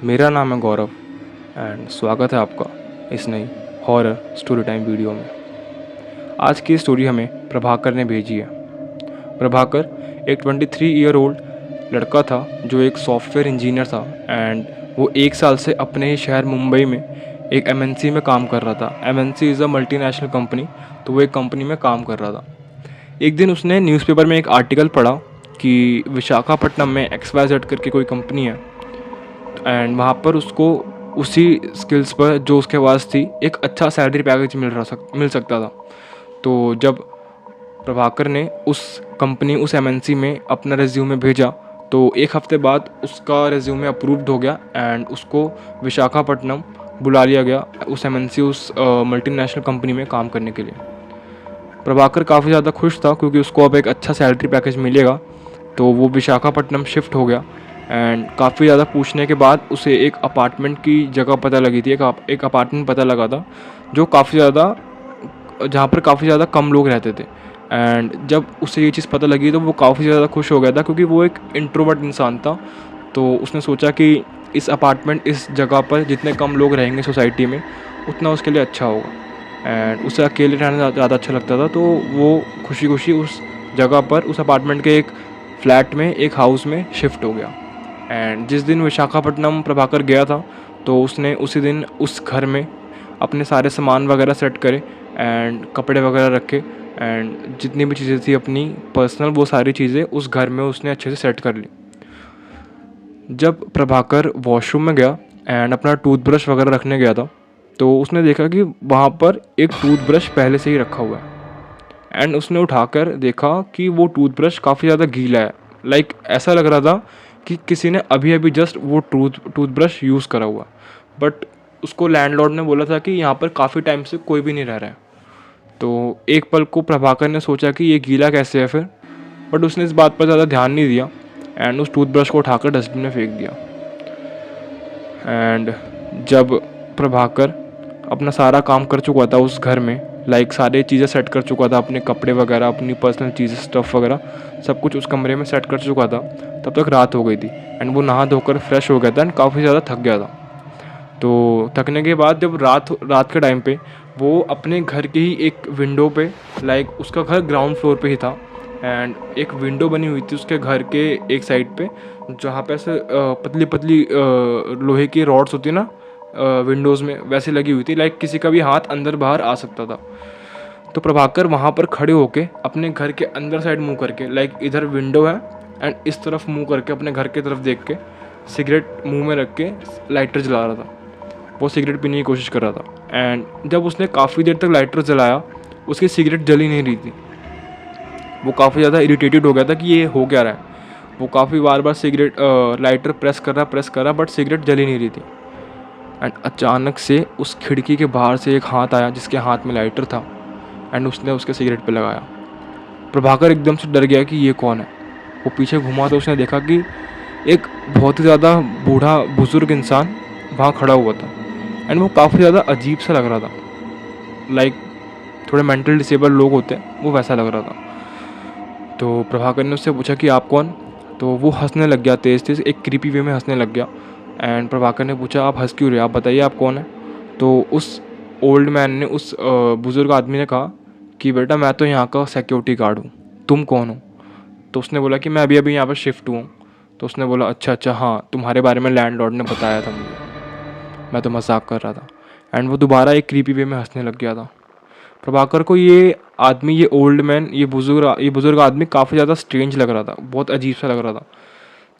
मेरा नाम है गौरव एंड स्वागत है आपका इस नई हॉरर स्टोरी टाइम वीडियो में। आज की स्टोरी हमें प्रभाकर ने भेजी है। प्रभाकर एक 23 ईयर ओल्ड लड़का था जो एक सॉफ्टवेयर इंजीनियर था एंड वो 1 साल से अपने ही शहर मुंबई में एक एमएनसी में काम कर रहा था। MNC is a multinational company, तो वो एक कंपनी में काम कर रहा था। एक दिन उसने न्यूज़पेपर में एक आर्टिकल पढ़ा कि विशाखापट्टनम में XYZ करके कोई कंपनी है एंड वहाँ पर उसको उसी स्किल्स पर जो उसके पास थी एक अच्छा सैलरी पैकेज मिल सकता था। तो जब प्रभाकर ने उस एमएनसी में अपना रेज्यूमे भेजा तो एक हफ्ते बाद उसका रेज्यूमे अप्रूव्ड हो गया एंड उसको विशाखापट्टनम बुला लिया गया उस एमएनसी उस मल्टीनेशनल कंपनी में काम करने के लिए। प्रभाकर काफ़ी ज़्यादा खुश था क्योंकि उसको अब एक अच्छा सैलरी पैकेज मिलेगा। तो वो विशाखापट्टनम शिफ्ट हो गया एंड काफ़ी ज़्यादा पूछने के बाद उसे एक अपार्टमेंट की जगह पता लगी थी। एक अपार्टमेंट पता लगा था जो काफ़ी ज़्यादा जहाँ पर काफ़ी ज़्यादा कम लोग रहते थे। एंड जब उसे ये चीज़ पता लगी तो वो काफ़ी ज़्यादा खुश हो गया था क्योंकि वो एक इंट्रोवर्ट इंसान था। तो उसने सोचा कि इस जगह पर जितने कम लोग रहेंगे सोसाइटी में उतना उसके लिए अच्छा होगा एंड उसे अकेले रहना ज़्यादा अच्छा लगता था। तो वो खुशी खुशी उस जगह पर उस अपार्टमेंट के एक फ्लैट में एक हाउस में शिफ्ट हो गया। एंड जिस दिन विशाखापट्टनम प्रभाकर गया था तो उसने उसी दिन उस घर में अपने सारे सामान वगैरह सेट करे एंड कपड़े वगैरह रखे एंड जितनी भी चीज़ें थी अपनी पर्सनल वो सारी चीज़ें उस घर में उसने अच्छे से सेट कर ली। जब प्रभाकर वॉशरूम में गया एंड अपना टूथब्रश वगैरह रखने गया था तो उसने देखा कि वहाँ पर एक टूथब्रश पहले से ही रखा हुआ है एंड उसने उठाकर देखा कि वो टूथब्रश काफ़ी ज़्यादा गीला है। लाइक ऐसा लग रहा था कि किसी ने अभी अभी जस्ट वो टूथब्रश यूज़ करा हुआ। बट उसको लैंडलॉर्ड ने बोला था कि यहाँ पर काफ़ी टाइम से कोई भी नहीं रह रहा है। तो एक पल को प्रभाकर ने सोचा कि ये गीला कैसे है फिर, बट उसने इस बात पर ज़्यादा ध्यान नहीं दिया एंड उस टूथब्रश को उठाकर डस्टबिन में फेंक दिया। एंड जब प्रभाकर अपना सारा काम कर चुका था उस घर में, लाइक सारी चीज़ें सेट कर चुका था, अपने कपड़े वगैरह अपनी पर्सनल चीज़ें स्टफ़ वगैरह सब कुछ उस कमरे में सेट कर चुका था, तब तक रात हो गई थी एंड वो नहा धोकर फ्रेश हो गया था एंड काफ़ी ज़्यादा थक गया था। तो थकने के बाद जब रात के टाइम पे वो अपने घर की ही एक विंडो पे, लाइक उसका घर ग्राउंड फ्लोर पे ही था एंड एक विंडो बनी हुई थी उसके घर के एक साइड पे जहाँ पे ऐसे पतली पतली लोहे की रॉड्स होती है ना विंडोज़ में, वैसे लगी हुई थी, लाइक किसी का भी हाथ अंदर बाहर आ सकता था। तो प्रभाकर वहाँ पर खड़े होके अपने घर के अंदर साइड मुँह करके, लाइक इधर विंडो है एंड इस तरफ मुँह करके अपने घर की तरफ देख के सिगरेट मुंह में रख के लाइटर जला रहा था। वो सिगरेट पीने की कोशिश कर रहा था एंड जब उसने काफ़ी देर तक लाइटर जलाया उसकी सिगरेट जली नहीं रही थी। वो काफ़ी ज़्यादा इरिटेटेड हो गया था कि ये हो क्या रहा है। वो काफ़ी बार सिगरेट लाइटर प्रेस कर रहा बट सिगरेट जली नहीं रही थी। एंड अचानक से उस खिड़की के बाहर से एक हाथ आया जिसके हाथ में लाइटर था एंड उसने उसके सिगरेट पे लगाया। प्रभाकर एकदम से डर गया कि ये कौन है। वो पीछे घुमा तो उसने देखा कि एक बहुत ही ज़्यादा बूढ़ा बुज़ुर्ग इंसान वहाँ खड़ा हुआ था एंड वो काफ़ी ज़्यादा अजीब सा लग रहा था, लाइक थोड़े मेंटल डिसेबल लोग होते हैं वो वैसा लग रहा था। तो प्रभाकर ने उससे पूछा कि आप कौन। तो वो हंसने लग गया, तेज़ तेज़ एक क्रीपी वे में हंसने लग गया एंड प्रभाकर ने पूछा आप हंस क्यों रहे, आप बताइए आप कौन है। तो उस ओल्ड मैन ने, उस बुज़ुर्ग आदमी ने कहा कि बेटा मैं तो यहाँ का सिक्योरिटी गार्ड हूँ, तुम कौन हो। तो उसने बोला कि मैं अभी अभी यहाँ पर शिफ्ट हुआ हूँ। तो उसने बोला अच्छा अच्छा, हाँ तुम्हारे बारे में लैंडलॉर्ड ने बताया था मुझे, मैं तो मजाक कर रहा था। एंड वो दोबारा एक क्रीपी वे में हंसने लग गया था। प्रभाकर को ये आदमी, ये ओल्ड मैन, ये बुज़ुर्ग आदमी काफ़ी ज़्यादा स्ट्रेंज लग रहा था, बहुत अजीब सा लग रहा था।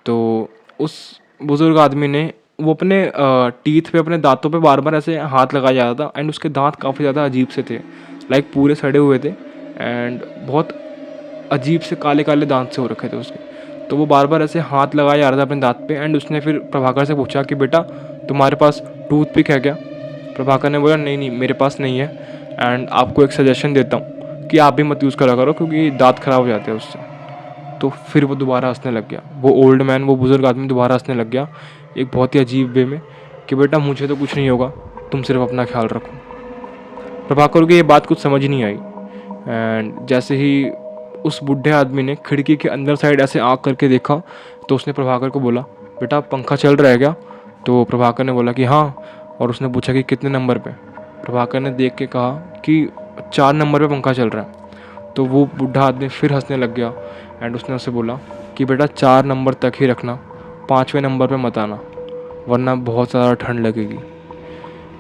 तो उस बुज़ुर्ग आदमी ने वो अपने टीथ पे, अपने दांतों पे बार बार ऐसे हाथ लगाया जा रहा था एंड उसके दांत काफ़ी ज़्यादा अजीब से थे, लाइक पूरे सड़े हुए थे एंड बहुत अजीब से काले काले दांत से हो रखे थे उसके। तो वो बार बार ऐसे हाथ लगाया जा रहा था अपने दांत पे एंड उसने फिर प्रभाकर से पूछा कि बेटा तुम्हारे पास टूथपिक है क्या। प्रभाकर ने बोला नहीं नहीं मेरे पास नहीं है एंड आपको एक सजेशन देता हूँ कि आप भी मत यूज़ करा करो क्योंकि दांत ख़राब हो जाते हैं उससे। तो फिर वो दोबारा हंसने लग गया, वो ओल्ड मैन, वो बुज़ुर्ग आदमी दोबारा हंसने लग गया एक बहुत ही अजीब वे में कि बेटा मुझे तो कुछ नहीं होगा, तुम सिर्फ अपना ख्याल रखो। प्रभाकर को ये बात कुछ समझ नहीं आई एंड जैसे ही उस बूढ़े आदमी ने खिड़की के अंदर साइड ऐसे आँख करके देखा तो उसने प्रभाकर को बोला बेटा पंखा चल रहा है क्या। तो प्रभाकर ने बोला कि हाँ, और उसने पूछा कि कितने नंबर पे। प्रभाकर ने देख के कहा कि 4 नंबर पे पंखा चल रहा है। तो वो बूढ़ा आदमी फिर हंसने लग गया एंड उसने उसे बोला कि बेटा 4 नंबर तक ही रखना, 5वें नंबर पे मत आना, वरना बहुत ज़्यादा ठंड लगेगी।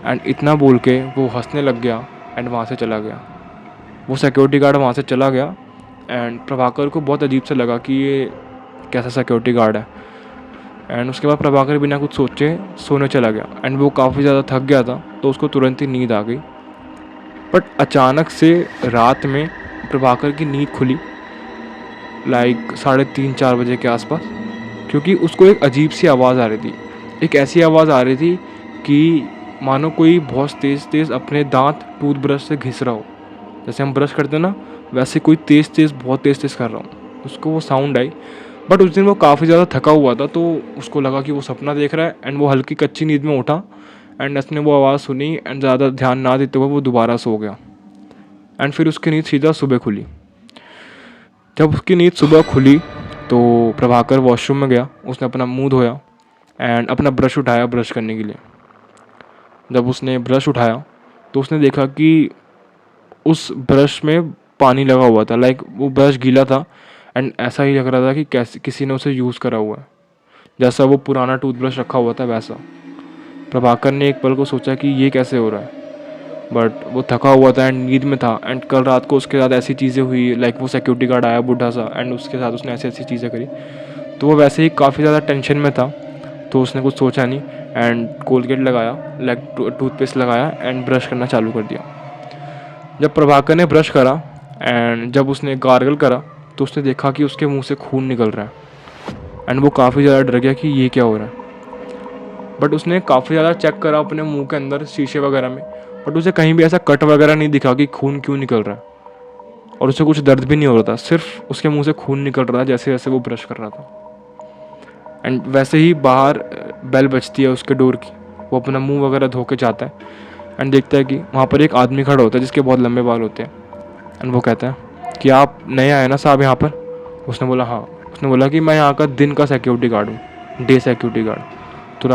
एंड इतना बोल के वो हंसने लग गया एंड वहाँ से चला गया। वो सिक्योरिटी गार्ड वहाँ से चला गया एंड प्रभाकर को बहुत अजीब सा लगा कि ये कैसा सिक्योरिटी गार्ड है। एंड उसके बाद प्रभाकर बिना कुछ सोचे सोने चला गया एंड वो काफ़ी ज़्यादा थक गया था, तो उसको तुरंत ही नींद आ गई। बट अचानक से रात में प्रभाकर की नींद खुली, लाइक 3:30-4 बजे के आसपास, क्योंकि उसको एक अजीब सी आवाज़ आ रही थी। एक ऐसी आवाज़ आ रही थी कि मानो कोई बहुत तेज़ तेज़ अपने दांत टूथब्रश से घिस रहा हो। जैसे हम ब्रश करते हैं ना, वैसे कोई तेज़ तेज़ बहुत तेज़ तेज़ कर रहा हूँ, उसको वो साउंड आई। बट उस दिन वो काफ़ी ज़्यादा थका हुआ था, तो उसको लगा कि वो सपना देख रहा है एंड वो हल्की कच्ची नींद में उठा एंड उसने वो आवाज़ सुनी एंड ज़्यादा ध्यान ना देते हुए वो दोबारा सो गया। एंड फिर उसकी नींद सीधा सुबह खुली। जब उसकी नींद सुबह खुली तो प्रभाकर वॉशरूम में गया, उसने अपना मुंह धोया एंड अपना ब्रश उठाया ब्रश करने के लिए। जब उसने ब्रश उठाया तो उसने देखा कि उस ब्रश में पानी लगा हुआ था, लाइक वो ब्रश गीला था एंड ऐसा ही लग रहा था कि कैसे किसी ने उसे यूज़ करा हुआ है, जैसा वो पुराना टूथब्रश रखा हुआ था वैसा। प्रभाकर ने एक पल को सोचा कि ये कैसे हो रहा है, बट वो थका हुआ था एंड नींद में था एंड कल रात को उसके साथ ऐसी चीज़ें हुई, लाइक वो सिक्योरिटी गार्ड आया बूढ़ा सा एंड उसके साथ उसने ऐसी ऐसी चीज़ें करी, तो वो वैसे ही काफ़ी ज़्यादा टेंशन में था। तो उसने कुछ सोचा नहीं एंड कोलगेट लगाया, लाइक टूथपेस्ट लगाया एंड ब्रश करना चालू कर दिया। जब प्रभाकर ने ब्रश करा एंड जब उसने गार्गल करा तो उसने देखा कि उसके मुंह से खून निकल रहा है एंड वो काफ़ी ज़्यादा डर गया कि ये क्या हो रहा है। बट उसने काफ़ी ज़्यादा चेक करा अपने मुंह के अंदर शीशे वगैरह में, बट उसे कहीं भी ऐसा कट वगैरह नहीं दिखा कि खून क्यों निकल रहा है, और उसे कुछ दर्द भी नहीं हो रहा था, सिर्फ उसके मुंह से खून निकल रहा था जैसे जैसे वो ब्रश कर रहा था। एंड वैसे ही बाहर बेल बजती है उसके डोर की, वो अपना मुंह वगैरह धो के जाता है एंड देखता है कि वहाँ पर एक आदमी खड़ा होता है जिसके बहुत लंबे बाल होते हैं एंड वो कहता है कि आप नए आए ना साहब यहाँ पर। उसने बोला हाँ। उसने बोला कि मैं यहाँ का दिन का सिक्योरिटी गार्ड हूँ, डे सिक्योरिटी गार्ड। तो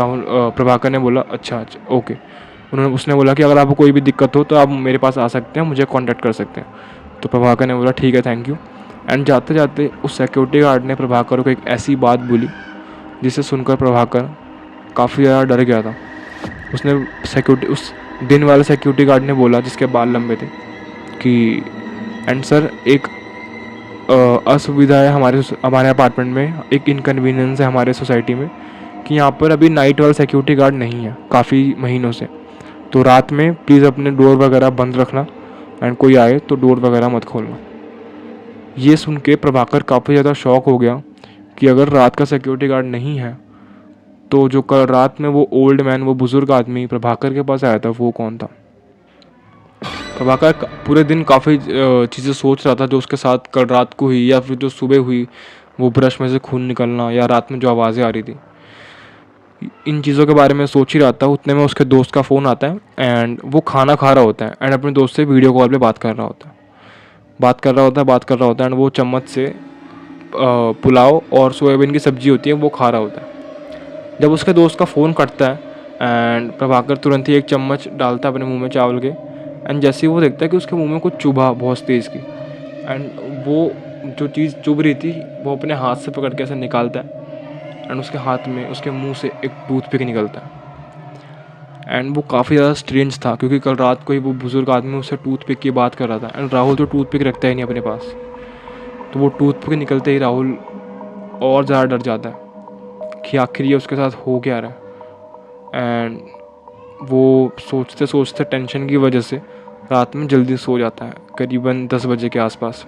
प्रभाकर ने बोला अच्छा अच्छा ओके। उसने बोला कि अगर आपको कोई भी दिक्कत हो तो आप मेरे पास आ सकते हैं, मुझे कॉन्टैक्ट कर सकते हैं। तो प्रभाकर ने बोला ठीक है थैंक यू। एंड जाते जाते उस सिक्योरिटी गार्ड ने प्रभाकर को एक ऐसी बात बोली जिसे सुनकर प्रभाकर काफ़ी ज़्यादा डर गया था। उसने उस दिन वाले सिक्योरिटी गार्ड ने बोला, जिसके बाल लंबे थे, कि एंड सर एक असुविधा है हमारे अपार्टमेंट में, एक इनकन्वीनियंस है हमारे सोसाइटी में कि यहाँ पर अभी नाइट वाला सिक्योरिटी गार्ड नहीं है काफ़ी महीनों से, तो रात में प्लीज़ अपने डोर वगैरह बंद रखना एंड कोई आए तो डोर वगैरह मत खोलना। ये सुन के प्रभाकर काफ़ी ज़्यादा शॉक हो गया कि अगर रात का सिक्योरिटी गार्ड नहीं है तो जो कल रात में वो ओल्ड मैन, वो बुज़ुर्ग आदमी प्रभाकर के पास आया था, वो कौन था। प्रभाकर पूरे दिन काफ़ी चीज़ें सोच रहा था जो उसके साथ कल रात को हुई या फिर जो सुबह हुई, वो ब्रश में से खून निकलना या रात में जो आवाज़ें आ रही थी, इन चीज़ों के बारे में सोच ही रहा था। उतने में उसके दोस्त का फ़ोन आता है एंड वो खाना खा रहा होता है एंड अपने दोस्त से वीडियो कॉल पे बात कर रहा होता है एंड वो चम्मच से पुलाव और सोयाबीन की सब्ज़ी होती है वो खा रहा होता है। जब उसके दोस्त का फ़ोन कटता है एंड प्रभाकर तुरंत ही एक चम्मच डालता है अपने मुंह में चावल के एंड जैसे ही वो देखता है कि उसके मुंह में कुछ चुभा बहुत तेज़ की, एंड वो जो चीज़ चुभ रही थी वो अपने हाथ से पकड़ के ऐसे निकालता है एंड उसके हाथ में, उसके मुंह से एक टूथपिक निकलता है। एंड वो काफ़ी ज़्यादा स्ट्रेंज था क्योंकि कल रात को ही वो बुज़ुर्ग आदमी उससे टूथपिक की बात कर रहा था एंड राहुल तो टूथपिक रखता ही नहीं अपने पास, तो वो टूथपिक निकलते ही राहुल और ज़्यादा डर जाता है कि आखिर ये उसके साथ हो क्या रहा है। एंड वो सोचते सोचते टेंशन की वजह से रात में जल्दी सो जाता है, करीबन 10 बजे के आसपास।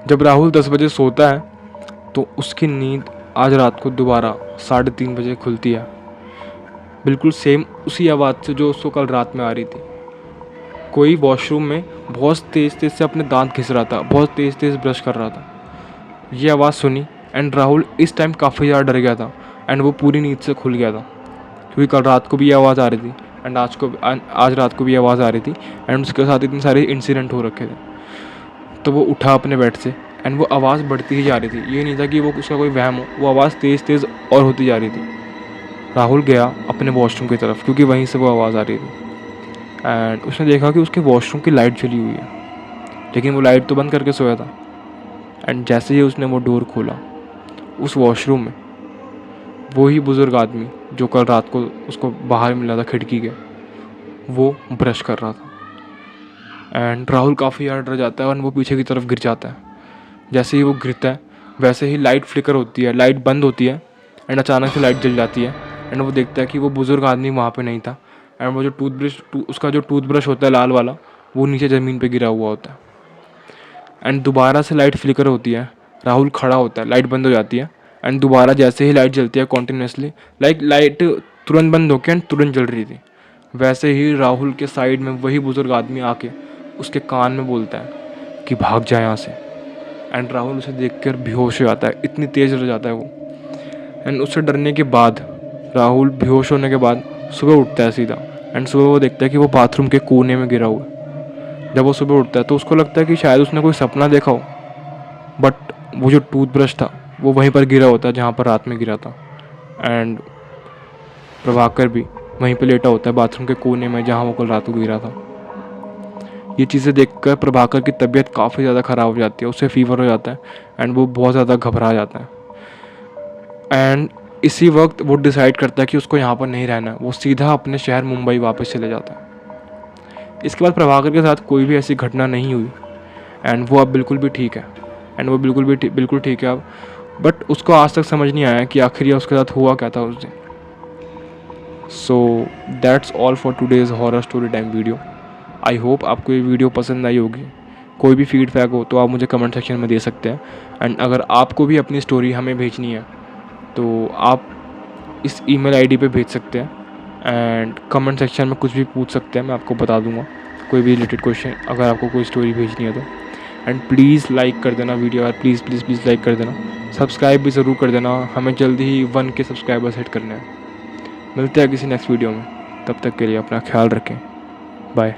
जब राहुल 10 बजे सोता है तो उसकी नींद आज रात को दोबारा 3:30 बजे खुलती है, बिल्कुल सेम उसी आवाज़ से जो उसको कल रात में आ रही थी। कोई वॉशरूम में बहुत तेज़ तेज़ से अपने दांत घिस रहा था, बहुत तेज़ तेज़ ब्रश कर रहा था। ये आवाज़ सुनी एंड राहुल इस टाइम काफ़ी ज़्यादा डर गया था एंड वो पूरी नींद से खुल गया था क्योंकि कल रात को भी ये आवाज़ आ रही थी एंड आज रात को भी आवाज़ आ रही थी एंड उसके साथ इतने सारे इंसिडेंट हो रखे थे। तो वो उठा अपने बेड से एंड वो आवाज़ बढ़ती ही जा रही थी, ये नहीं था कि वो उसका कोई वहम हो, वो आवाज़ तेज़ तेज़ और होती जा रही थी। राहुल गया अपने वॉशरूम की तरफ क्योंकि वहीं से वो आवाज़ आ रही थी। एंड उसने देखा कि उसके वॉशरूम की लाइट जली हुई है, लेकिन वो लाइट तो बंद करके सोया था। एंड जैसे ही उसने वो डोर खोला, उस वॉशरूम में वही बुज़ुर्ग आदमी जो कल रात को उसको बाहर मिला था खिड़की के, वो ब्रश कर रहा था। एंड राहुल काफ़ी ज़्यादा डर जाता है और वो पीछे की तरफ गिर जाता है। जैसे ही वो गिरता है वैसे ही लाइट फ्लिकर होती है, लाइट बंद होती है एंड अचानक से लाइट जल जाती है। एंड वो देखता है कि वो बुज़ुर्ग आदमी वहाँ पे नहीं था। एंड वो जो उसका जो टूथब्रश होता है लाल वाला, वो नीचे ज़मीन पे गिरा हुआ होता है। एंड दोबारा से लाइट फ्लिकर होती है, राहुल खड़ा होता है, लाइट बंद हो जाती है। एंड दोबारा जैसे ही लाइट जलती है कॉन्टीन्यूसली, लाइट तुरंत बंद होकर एंड तुरंत जल रही थी, वैसे ही राहुल के साइड में वही बुज़ुर्ग आदमी आके उसके कान में बोलता है कि भाग जाए यहाँ से। एंड राहुल उसे देखकर बेहोश हो जाता है, इतनी तेज़ डर जाता है वो। एंड उससे डरने के बाद राहुल बेहोश होने के बाद सुबह उठता है सीधा। एंड सुबह वो देखता है कि वो बाथरूम के कोने में गिरा हुआ है। जब वो सुबह उठता है तो उसको लगता है कि शायद उसने कोई सपना देखा हो, बट वो जो टूथब्रश था वो वहीं पर गिरा होता है जहाँ पर रात में गिरा था। एंड प्रभाकर भी वहीं पर लेटा होता है बाथरूम के कोने में जहाँ वो कल रात को गिरा था। ये चीज़ें देखकर प्रभाकर की तबीयत काफ़ी ज़्यादा ख़राब हो जाती है, उसे फीवर हो जाता है एंड वो बहुत ज़्यादा घबरा जाता है। एंड इसी वक्त वो डिसाइड करता है कि उसको यहाँ पर नहीं रहना है, वो सीधा अपने शहर मुंबई वापस चले जाता है। इसके बाद प्रभाकर के साथ कोई भी ऐसी घटना नहीं हुई एंड वो अब बिल्कुल भी ठीक है। एंड वो बिल्कुल ठीक है अब। बट उसको आज तक समझ नहीं आया कि आखिर ये उसके साथ हुआ क्या था उस दिन। So that's all for today's horror story time video. I hope आपको ये वीडियो पसंद आई होगी। कोई भी फीडबैक हो तो आप मुझे कमेंट सेक्शन में दे सकते हैं। एंड अगर आपको भी अपनी स्टोरी हमें भेजनी है तो आप इस ईमेल आईडी पे भेज सकते हैं। एंड कमेंट सेक्शन में कुछ भी पूछ सकते हैं, मैं आपको बता दूंगा कोई भी रिलेटेड क्वेश्चन अगर आपको कोई स्टोरी भेजनी है तो। एंड प्लीज़ लाइक कर देना वीडियो यार, प्लीज़ प्लीज़ प्लीज़ लाइक कर देना। सब्सक्राइब भी ज़रूर कर देना, हमें जल्दी ही 1 के सब्सक्राइबर सेट करने हैं। मिलते हैं किसी नेक्स्ट वीडियो में, तब तक के लिए अपना ख्याल रखें। बाय।